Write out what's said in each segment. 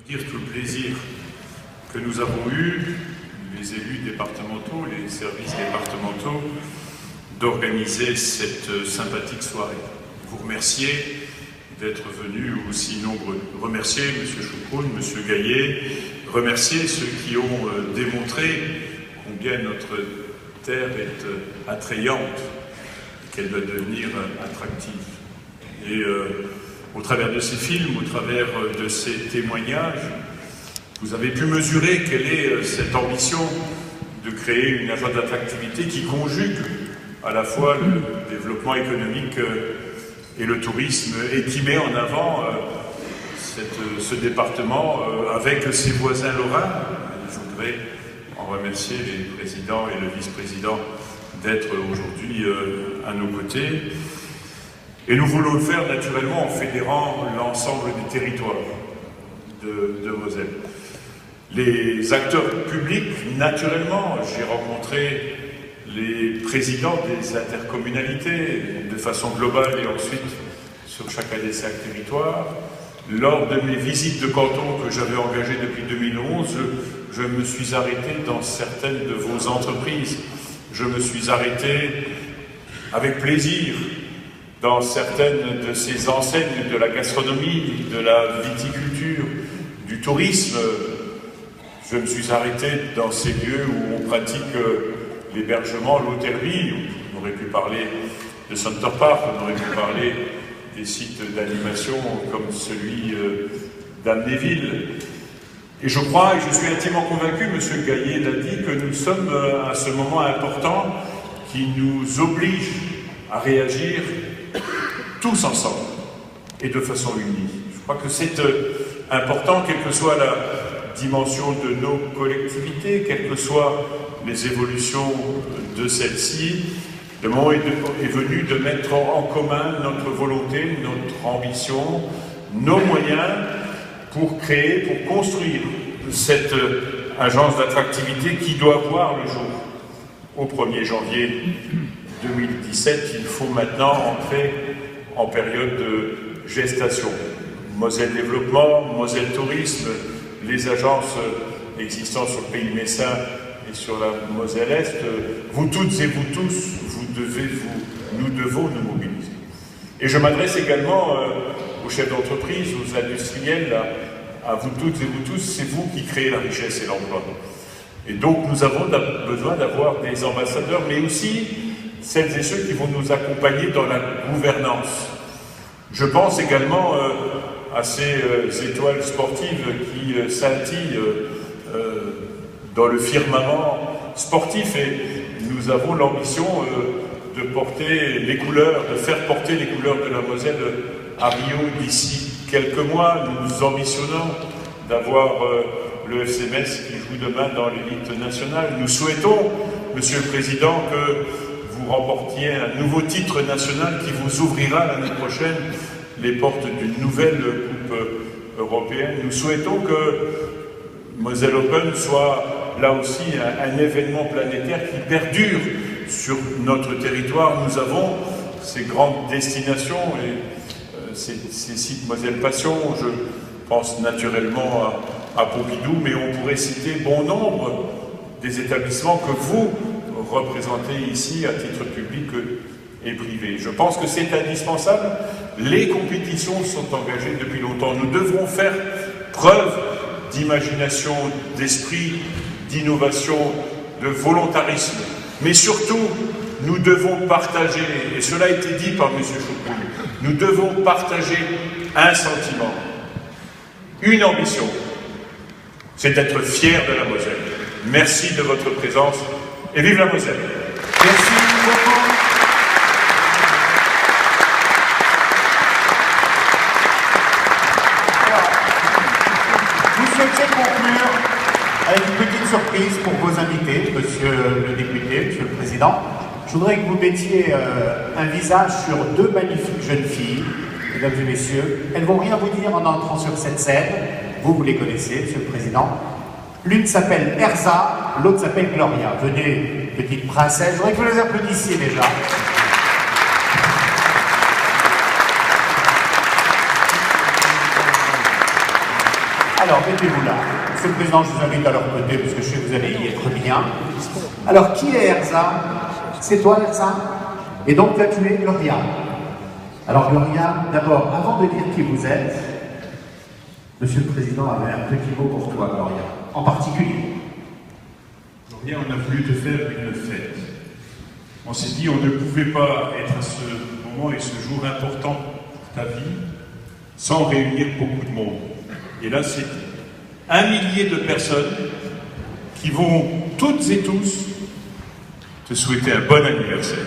dire tout le plaisir que nous avons eu, les élus départementaux, les services départementaux, d'organiser cette sympathique soirée. Vous remercier d'être venus aussi nombreux. Remercier M. Choucroune, M. Gaillet, remercier ceux qui ont démontré combien notre terre est attrayante et qu'elle doit devenir attractive. Et au travers de ces films, au travers de ces témoignages, vous avez pu mesurer quelle est cette ambition de créer une agence d'attractivité qui conjugue à la fois le développement économique et le tourisme et qui met en avant ce département avec ses voisins lorrains. Je voudrais en remercier les présidents et le vice-président d'être aujourd'hui à nos côtés. Et nous voulons le faire naturellement en fédérant l'ensemble des territoires de Moselle. Les acteurs publics, naturellement, j'ai rencontré les présidents des intercommunalités de façon globale et ensuite sur chacun des 5 territoires. Lors de mes visites de canton que j'avais engagées depuis 2011, je me suis arrêté dans certaines de vos entreprises. Je me suis arrêté avec plaisir dans certaines de ces enseignes de la gastronomie, de la viticulture, du tourisme. Je me suis arrêté dans ces lieux où on pratique l'hébergement, l'hôtellerie. On aurait pu parler de Center Park, on aurait pu parler des sites d'animation comme celui d'Amnéville. Et je crois, et je suis intimement convaincu, M. Gaillet l'a dit, que nous sommes à ce moment important qui nous oblige à réagir tous ensemble et de façon unie. Je crois que c'est important, quelle que soit la dimension de nos collectivités, quelles que soient les évolutions de celles-ci. Le moment est venu de mettre en commun notre volonté, notre ambition, nos moyens pour créer, pour construire cette agence d'attractivité qui doit voir le jour. Au 1er janvier 2017, il faut maintenant entrer en période de gestation. Moselle Développement, Moselle Tourisme, les agences existantes sur le pays messin et sur la Moselle-Est, vous toutes et vous tous, nous devons nous mobiliser. Et je m'adresse également aux chefs d'entreprise, aux industriels, à vous toutes et vous tous, c'est vous qui créez la richesse et l'emploi. Et donc nous avons besoin d'avoir des ambassadeurs, mais aussi celles et ceux qui vont nous accompagner dans la gouvernance. Je pense également à ces étoiles sportives qui scintillent dans le firmament sportif, et nous avons l'ambition de porter les couleurs, de faire porter les couleurs de la Moselle à Rio d'ici quelques mois. Nous ambitionnons d'avoir le FC Metz qui joue demain dans l'élite nationale. Nous souhaitons, Monsieur le Président, que vous remportiez un nouveau titre national qui vous ouvrira l'année prochaine les portes d'une nouvelle Coupe européenne. Nous souhaitons que Moselle Open soit là aussi un événement planétaire qui perdure sur notre territoire. Nous avons ces grandes destinations et ces sites Moselle Passion. Je pense naturellement à Pompidou, mais on pourrait citer bon nombre des établissements que vous représentez ici à titre public et privé. Je pense que c'est indispensable. Les compétitions sont engagées depuis longtemps. Nous devrons faire preuve d'imagination, d'esprit, d'innovation, de volontarisme. Mais surtout, nous devons partager, et cela a été dit par M. Choucroune, nous devons partager un sentiment, une ambition, c'est d'être fiers de la Moselle. Merci de votre présence et vive la Moselle. Merci beaucoup. Vous souhaitiez conclure avec une petite surprise pour vos invités, Monsieur le député, Monsieur le Président. Je voudrais que vous mettiez un visage sur 2 magnifiques jeunes filles, mesdames et messieurs. Elles ne vont rien vous dire en entrant sur cette scène. Vous les connaissez, Monsieur le Président. L'une s'appelle Erza, l'autre s'appelle Gloria. Venez, petite princesse. Je voudrais que vous les applaudissiez déjà. Alors, mettez-vous là. Monsieur le Président, je vous invite à leur côté, parce que je sais que vous allez y être bien. Alors, qui est Erza? C'est toi, Erza? Et donc, là, tu es Gloria. Alors, Gloria, d'abord, avant de dire qui vous êtes, Monsieur le Président avait un petit mot pour toi, Gloria, en particulier. Gloria, on a voulu te faire une fête. On s'est dit on ne pouvait pas être à ce moment et ce jour important de ta vie sans réunir beaucoup de monde. Et là, c'est 1 millier de personnes qui vont toutes et tous te souhaiter un bon anniversaire.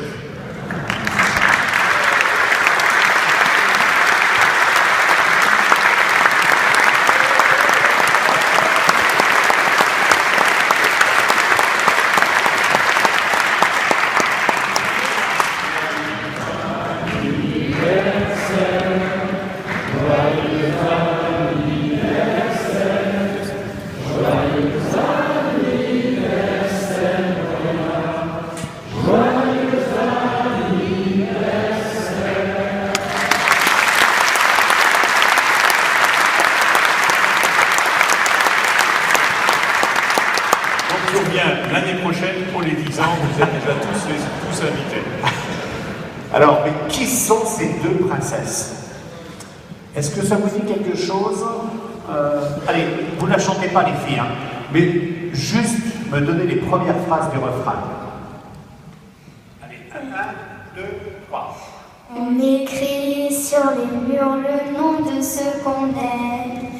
L'année prochaine, pour les 10 ans, vous êtes déjà tous invités. Alors, mais qui sont ces deux princesses? Est-ce que ça vous dit quelque chose? Allez, vous ne la chantez pas, les filles, hein, mais juste me donner les premières phrases du refrain. Allez, 1, 2, 3. On écrit sur les murs le nom de ceux qu'on aime,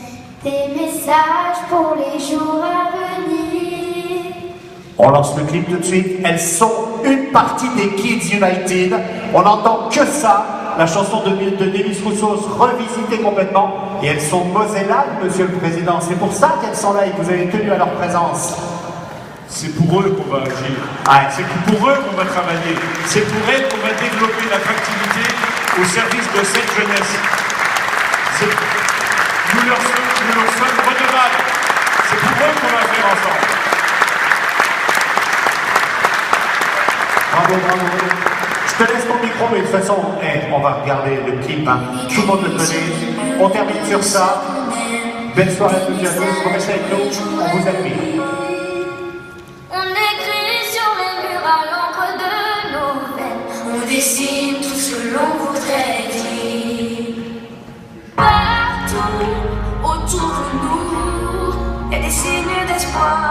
des messages pour les jours à venir. On lance le clip tout de suite. Elles sont une partie des Kids United. On n'entend que ça. La chanson de Demis Roussos revisitée complètement. Et elles sont mosellanes, Monsieur le Président. C'est pour ça qu'elles sont là et que vous avez tenu à leur présence. C'est pour eux qu'on va agir. Ouais. C'est pour eux qu'on va travailler. C'est pour elles qu'on va développer l'attractivité au service de cette jeunesse. Nous leur sommes redevables. C'est pour eux qu'on va faire ensemble. Bravo, bravo. Je te laisse ton micro, mais de toute façon, on va regarder le clip. Hein. Tout le monde le connaît. On termine sur ça. Belle soirée à tous et à tous. Vous restez avec nous. On vous appuie. On écrit sur les murs à l'encre de nos veines. On dessine tout ce que l'on voudrait dire. Partout autour de nous, il y a des signes d'espoir.